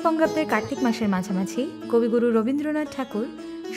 বঙ্গাব্দের কার্তিক মাসের মাঝামাঝি কবিগুরু রবীন্দ্রনাথ ঠাকুর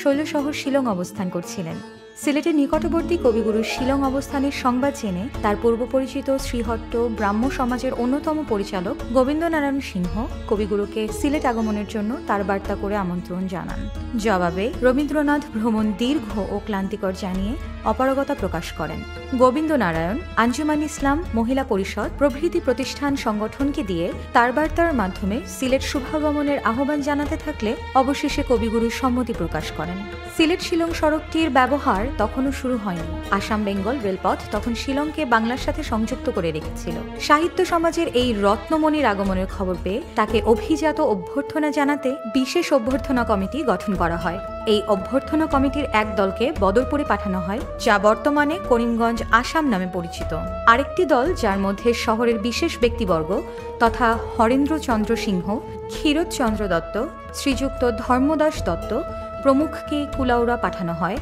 শৈলশহর শিলং অবস্থান করছিলেন। সিলেটের নিকটবর্তী কবিগুরুর শিলং অবস্থানের সংবাদ জেনে তার পূর্ব পরিচিত শ্রীহট্ট ব্রাহ্ম সমাজের অন্যতম পরিচালক গোবিন্দনারায়ণ সিংহ কবিগুরুকে সিলেট আগমনের জন্য তার বার্তা করে আমন্ত্রণ জানান। জবাবে রবীন্দ্রনাথ ভ্রমণ দীর্ঘ ও ক্লান্তিকর জানিয়ে অপারগতা প্রকাশ করেন। গোবিন্দনারায়ণ আঞ্জুমান ইসলাম মহিলা পরিষদ প্রভৃতি প্রতিষ্ঠান সংগঠনকে দিয়ে তার বার্তার মাধ্যমে সিলেট শুভাগমনের আহ্বান জানাতে থাকলে অবশেষে কবিগুরু সম্মতি প্রকাশ করেন। সিলেট শিলং সড়কটির ব্যবহার তখনও শুরু হয়নি। আসাম বেঙ্গল রেলপথ তখন শিলংকে বাংলার সাথে সংযুক্ত করে রেখেছিল। সাহিত্য সমাজের এই রত্নমণির আগমনের খবর পেয়ে তাকে অভিজাত অভ্যর্থনা জানাতে বিশেষ অভ্যর্থনা কমিটি গঠন করা হয়। এই অভ্যর্থনা কমিটির এক দলকে বদরপুরে পাঠানো হয়, যা বর্তমানে করিমগঞ্জ আসাম নামে পরিচিত। আরেকটি দল, যার মধ্যে শহরের বিশেষ ব্যক্তিবর্গ তথা হরেন্দ্রচন্দ্র সিংহ, ক্ষীরোদচন্দ্র দত্ত, শ্রীযুক্ত ধর্মদাস দত্ত প্রমুখকে কুলাউড়া পাঠানো হয়,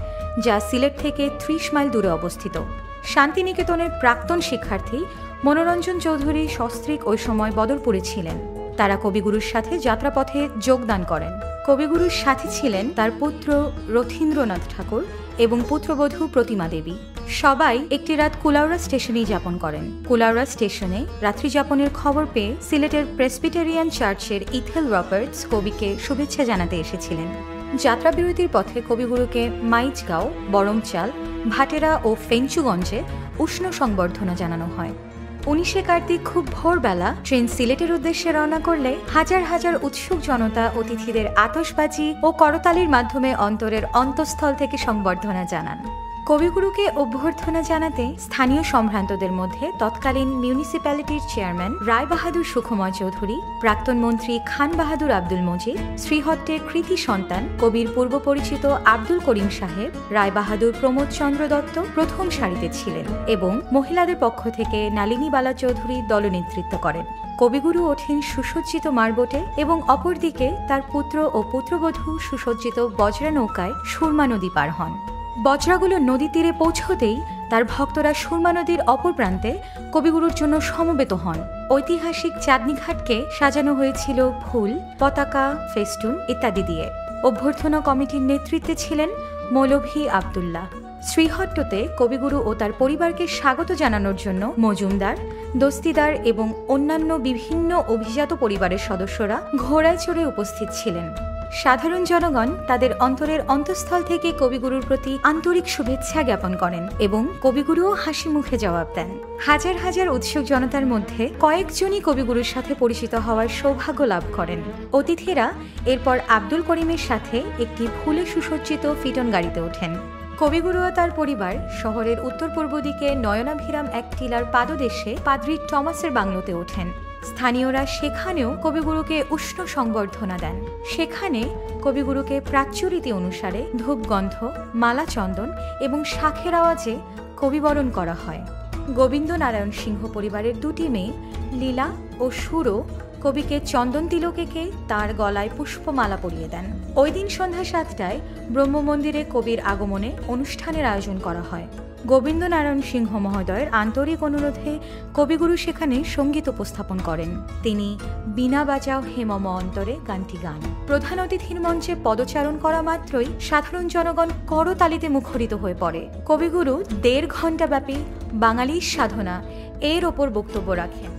যা সিলেট থেকে ৩০ মাইল দূরে অবস্থিত। শান্তিনিকেতনের প্রাক্তন শিক্ষার্থী মনোরঞ্জন চৌধুরী সস্ত্রীক ওই সময় বদরপুরে ছিলেন। তারা কবিগুরুর সাথে যাত্রাপথে যোগদান করেন। কবিগুরুর সাথে ছিলেন তার পুত্র রথীন্দ্রনাথ ঠাকুর এবং পুত্রবধূ প্রতিমা দেবী। সবাই একটি রাত কুলাউড়া স্টেশনেই যাপন করেন। কুলাউড়া স্টেশনে রাত্রি যাপনের খবর পেয়ে সিলেটের প্রেসবিটেরিয়ান চার্চের ইথেল রবার্টস কবিকে শুভেচ্ছা জানাতে এসেছিলেন। যাত্রাবিরতির পথে কবিগুরুকে মাইজগাঁও, বরমচাল, ভাটেরা ও ফেঞ্চুগঞ্জে উষ্ণ সংবর্ধনা জানানো হয়। 19শে কার্তিক খুব ভোরবেলা ট্রেন সিলেটের উদ্দেশ্যে রওনা করলে হাজার হাজার উৎসুক জনতা অতিথিদের আতশবাজি ও করতালির মাধ্যমে অন্তরের অন্তঃস্থল থেকে সংবর্ধনা জানান। কবিগুরুকে অভ্যর্থনা জানাতে স্থানীয় সম্ভ্রান্তদের মধ্যে তৎকালীন মিউনিসিপ্যালিটির চেয়ারম্যান রায় বাহাদুর সুখময় চৌধুরী, প্রাক্তন মন্ত্রী খান বাহাদুর আব্দুল মজিদ, শ্রীহট্টের কৃতি সন্তান কবির পূর্ব পরিচিত আব্দুল করিম সাহেব, রায় বাহাদুর প্রমোদ চন্দ্র দত্ত প্রথম সারিতে ছিলেন এবং মহিলাদের পক্ষ থেকে নালিনী বালা চৌধুরী দলনেতৃত্ব করেন। কবিগুরু ওঠেন সুসজ্জিত মারবোটে এবং অপরদিকে তার পুত্র ও পুত্রবধূ সুসজ্জিত বজরা নৌকায় সুরমা নদী পার হন। বজরাগুলো নদী তীরে পৌঁছতেই তার ভক্তরা সুরমা নদীর অপর প্রান্তে কবিগুরুর জন্য সমবেত হন। ঐতিহাসিক চাঁদনীঘাটকে সাজানো হয়েছিল ফুল, পতাকা, ফেস্টুন ইত্যাদি দিয়ে। অভ্যর্থনা কমিটির নেতৃত্বে ছিলেন মৌলভী আবদুল্লাহ। শ্রীহট্টতে কবিগুরু ও তার পরিবারকে স্বাগত জানানোর জন্য মজুমদার, দস্তিদার এবং অন্যান্য বিভিন্ন অভিজাত পরিবারের সদস্যরা ঘোড়ায় চড়ে উপস্থিত ছিলেন। সাধারণ জনগণ তাদের অন্তরের অন্তঃস্থল থেকে কবিগুরুর প্রতি আন্তরিক শুভেচ্ছা জ্ঞাপন করেন এবং কবিগুরুও হাসি মুখে জবাব দেন। হাজার হাজার উৎসুক জনতার মধ্যে কয়েকজনই কবিগুরুর সাথে পরিচিত হওয়ার সৌভাগ্য লাভ করেন। অতিথিরা এরপর আব্দুল করিমের সাথে একটি ফুলে সুসজ্জিত ফিটন গাড়িতে ওঠেন। কবিগুরু ও তার পরিবার শহরের উত্তর পূর্ব দিকে নয়নাভিরাম এক টিলার পাদদেশে পাদ্রী টমাসের বাংলোতে ওঠেন। স্থানীয়রা সেখানেও কবিগুরুকে উষ্ণ সংবর্ধনা দেন। সেখানে কবিগুরুকে প্রাচ্যরীতি অনুসারে ধূপগন্ধ, মালা চন্দন এবং শাঁখের আওয়াজে কবিবরণ করা হয়। গোবিন্দনারায়ণ সিংহ পরিবারের দুটি মেয়ে লীলা ও সুরো কবিকে চন্দন তিলকেকে তার গলায় পুষ্পমালা পরিয়ে দেন। ওই দিন সন্ধ্যা 7টায় ব্রহ্মমন্দিরে কবির আগমনে অনুষ্ঠানের আয়োজন করা হয়। গোবিন্দনারায়ণ সিংহ মহোদয়ের আন্তরিক অনুরোধে কবিগুরু সেখানে সঙ্গীত উপস্থাপন করেন। তিনি বীণা বাজাও হেমম অন্তরে গানটি গান। প্রধান অতিথির মঞ্চে পদচারণ করা মাত্রই সাধারণ জনগণ করতালিতে মুখরিত হয়ে পড়ে। কবিগুরু 1.5 ঘণ্টা ব্যাপী বাঙালির সাধনা এর ওপর বক্তব্য রাখেন।